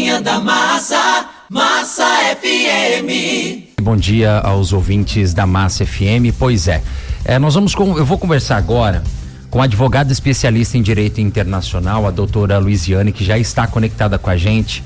Montanha da Massa, Massa FM. Bom dia aos ouvintes da Massa FM. Pois é, eu vou conversar agora com a advogada especialista em Direito Internacional, a doutora Luiziane, que já está conectada com a gente,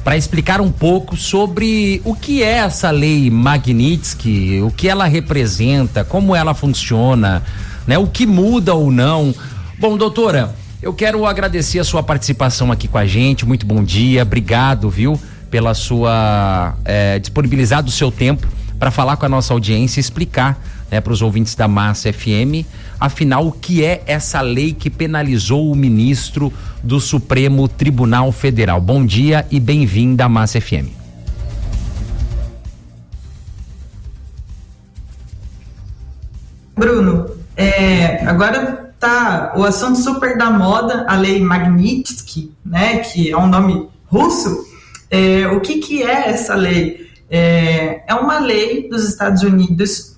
para explicar um pouco sobre o que é essa lei Magnitsky, o que ela representa, como ela funciona, né, o que muda ou não. Bom, doutora, eu quero agradecer a sua participação aqui com a gente. Muito bom dia, obrigado, viu, pela sua disponibilizar do seu tempo para falar com a nossa audiência e explicar, né, para os ouvintes da Massa FM, afinal, o que é essa lei que penalizou o ministro do Supremo Tribunal Federal. Bom dia e bem-vinda à Massa FM. Bruno, agora tá o assunto super da moda, a lei Magnitsky, né, que é um nome russo. O que é essa lei? É uma lei dos Estados Unidos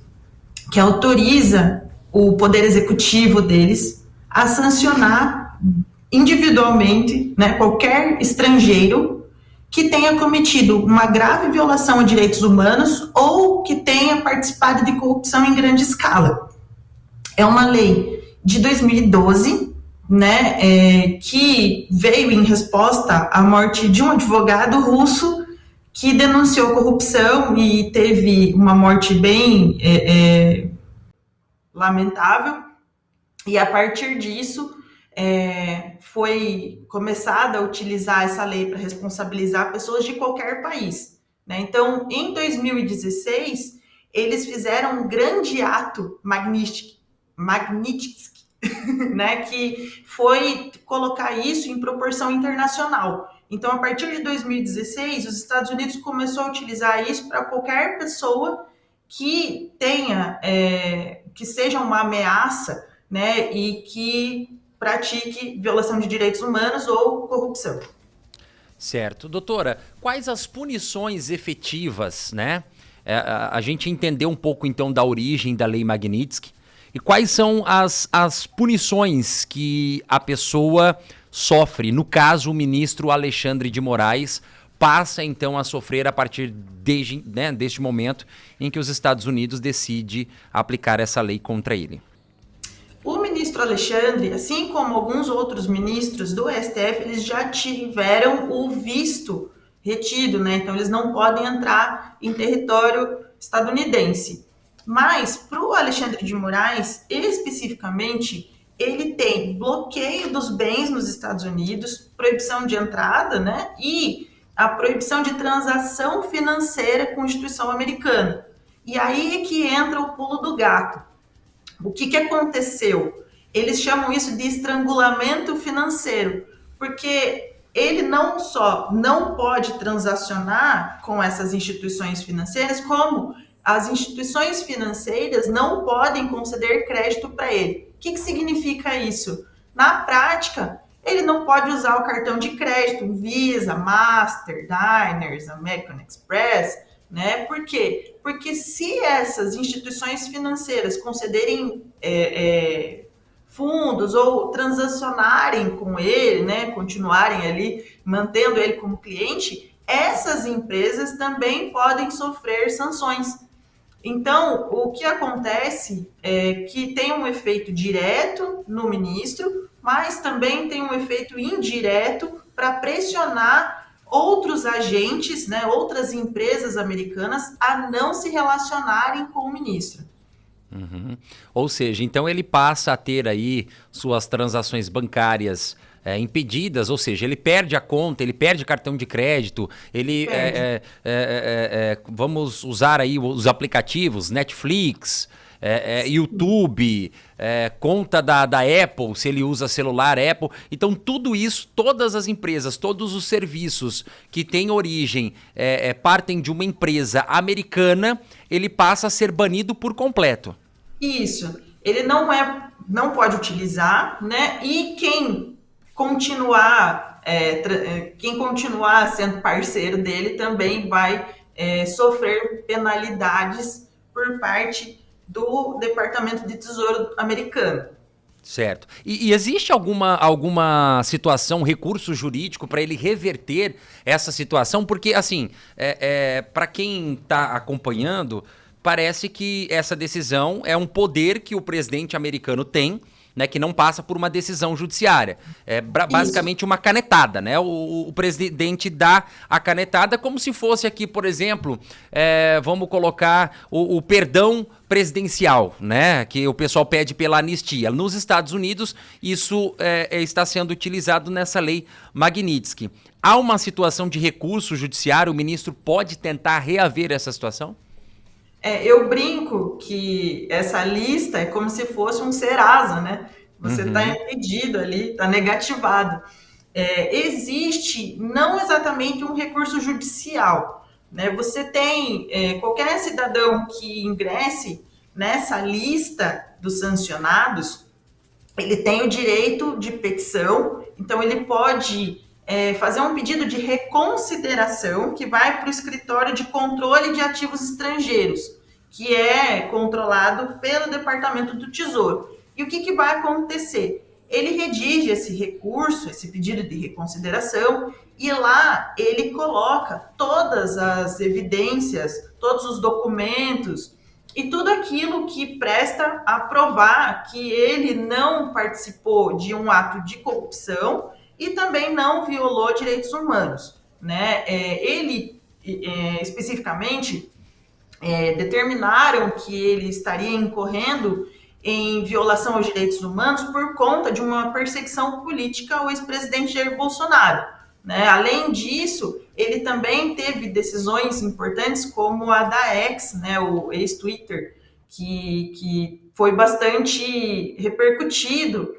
que autoriza o poder executivo deles a sancionar individualmente, né, qualquer estrangeiro que tenha cometido uma grave violação a direitos humanos ou que tenha participado de corrupção em grande escala. É uma lei de 2012, né, que veio em resposta à morte de um advogado russo que denunciou corrupção e teve uma morte bem lamentável, e a partir disso foi começada a utilizar essa lei para responsabilizar pessoas de qualquer país, né? Então, em 2016, eles fizeram um grande ato Magnitsky, né, que foi colocar isso em proporção internacional. Então, a partir de 2016, os Estados Unidos começou a utilizar isso para qualquer pessoa que tenha, que seja uma ameaça, né, e que pratique violação de direitos humanos ou corrupção. Certo. Doutora, quais as punições efetivas, né? A gente entendeu um pouco, então, da origem da lei Magnitsky e quais são as punições que a pessoa sofre. No caso, o ministro Alexandre de Moraes passa, então, a sofrer a partir deste momento em que os Estados Unidos decidem aplicar essa lei contra ele. O ministro Alexandre, assim como alguns outros ministros do STF, eles já tiveram o visto retido, né? Então, eles não podem entrar em território estadunidense. Mas, para o Alexandre de Moraes, especificamente, ele tem bloqueio dos bens nos Estados Unidos, proibição de entrada, né? E a proibição de transação financeira com instituição americana. E aí é que entra o pulo do gato. O que aconteceu? Eles chamam isso de estrangulamento financeiro, porque ele não só não pode transacionar com essas instituições financeiras, como as instituições financeiras não podem conceder crédito para ele. O que significa isso? Na prática, ele não pode usar o cartão de crédito, Visa, Master, Diners, American Express, né? Por quê? Porque se essas instituições financeiras concederem fundos ou transacionarem com ele, né? Continuarem ali, mantendo ele como cliente, essas empresas também podem sofrer sanções. Então, o que acontece é que tem um efeito direto no ministro, mas também tem um efeito indireto para pressionar outros agentes, né, outras empresas americanas a não se relacionarem com o ministro. Uhum. Ou seja, então ele passa a ter aí suas transações bancárias impedidas, ou seja, ele perde a conta, ele perde cartão de crédito, ele vamos usar aí os aplicativos Netflix, YouTube, conta da Apple, se ele usa celular Apple. Então tudo isso, todas as empresas, todos os serviços que têm origem, partem de uma empresa americana, ele passa a ser banido por completo. Isso, ele não pode utilizar, né? E quem continuar sendo parceiro dele também vai sofrer penalidades por parte do Departamento de Tesouro americano. Certo. E existe alguma situação, recurso jurídico para ele reverter essa situação? Porque, assim, para quem está acompanhando, parece que essa decisão é um poder que o presidente americano tem, né, que não passa por uma decisão judiciária. É basicamente uma canetada, né? O presidente dá a canetada como se fosse aqui, por exemplo, vamos colocar o perdão presidencial, né? Que o pessoal pede pela anistia. Nos Estados Unidos, isso está sendo utilizado nessa lei Magnitsky. Há uma situação de recurso judiciário, o ministro pode tentar reaver essa situação? Eu brinco que essa lista é como se fosse um Serasa, né? Você está impedido ali, está negativado. Existe não exatamente um recurso judicial, né? Você tem qualquer cidadão que ingresse nessa lista dos sancionados, ele tem o direito de petição, então ele pode fazer um pedido de reconsideração que vai para o escritório de controle de ativos estrangeiros, que é controlado pelo Departamento do Tesouro. E o que vai acontecer? Ele redige esse recurso, esse pedido de reconsideração, e lá ele coloca todas as evidências, todos os documentos e tudo aquilo que presta a provar que ele não participou de um ato de corrupção e também não violou direitos humanos, né? Ele, especificamente, determinaram que ele estaria incorrendo em violação aos direitos humanos por conta de uma perseguição política ao ex-presidente Jair Bolsonaro, né? Além disso, ele também teve decisões importantes como a da X, né, o ex-Twitter, que foi bastante repercutido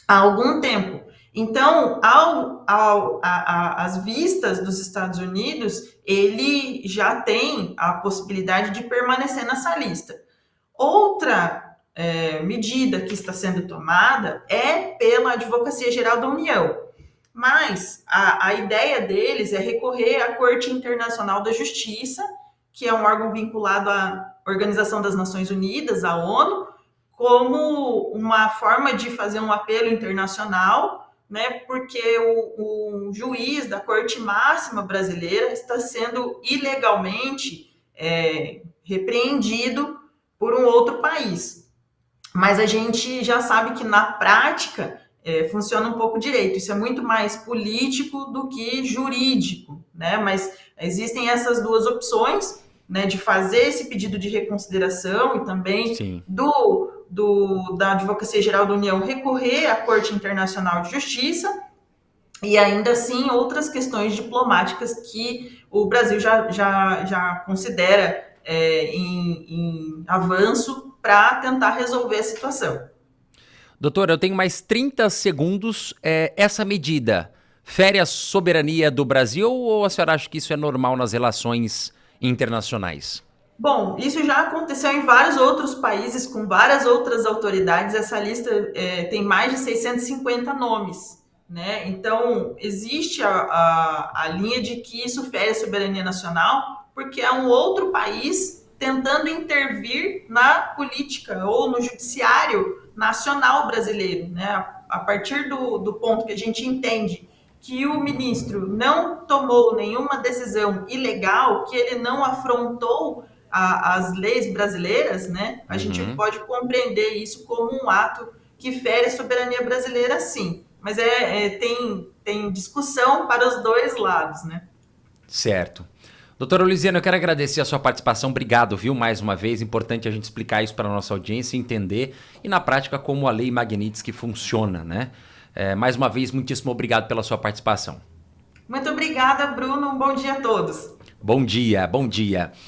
há algum tempo. Então, às vistas dos Estados Unidos, ele já tem a possibilidade de permanecer nessa lista. Outra medida que está sendo tomada é pela Advocacia Geral da União, mas a ideia deles é recorrer à Corte Internacional da Justiça, que é um órgão vinculado à Organização das Nações Unidas, à ONU, como uma forma de fazer um apelo internacional, né, porque o juiz da Corte Máxima Brasileira está sendo ilegalmente repreendido por um outro país. Mas a gente já sabe que na prática funciona um pouco direito. Isso é muito mais político do que jurídico, né? Mas existem essas duas opções, né, de fazer esse pedido de reconsideração e também da Advocacia Geral da União recorrer à Corte Internacional de Justiça e ainda assim outras questões diplomáticas que o Brasil já considera em avanço para tentar resolver a situação. Doutora, eu tenho mais 30 segundos. Essa medida fere a soberania do Brasil ou a senhora acha que isso é normal nas relações internacionais? Bom, isso já aconteceu em vários outros países, com várias outras autoridades. Essa lista tem mais de 650 nomes, né? Então, existe a linha de que isso fere a soberania nacional, porque é um outro país tentando intervir na política ou no judiciário nacional brasileiro, né? A partir do ponto que a gente entende que o ministro não tomou nenhuma decisão ilegal, que ele não afrontou as leis brasileiras, né? A gente pode compreender isso como um ato que fere a soberania brasileira, sim. Mas tem discussão para os dois lados, né? Certo. Doutora Luiziane, eu quero agradecer a sua participação. Obrigado, viu, mais uma vez. Importante a gente explicar isso para a nossa audiência, entender e na prática como a lei Magnitsky funciona, né? Mais uma vez, muitíssimo obrigado pela sua participação. Muito obrigada, Bruno. Um bom dia a todos. Bom dia, bom dia.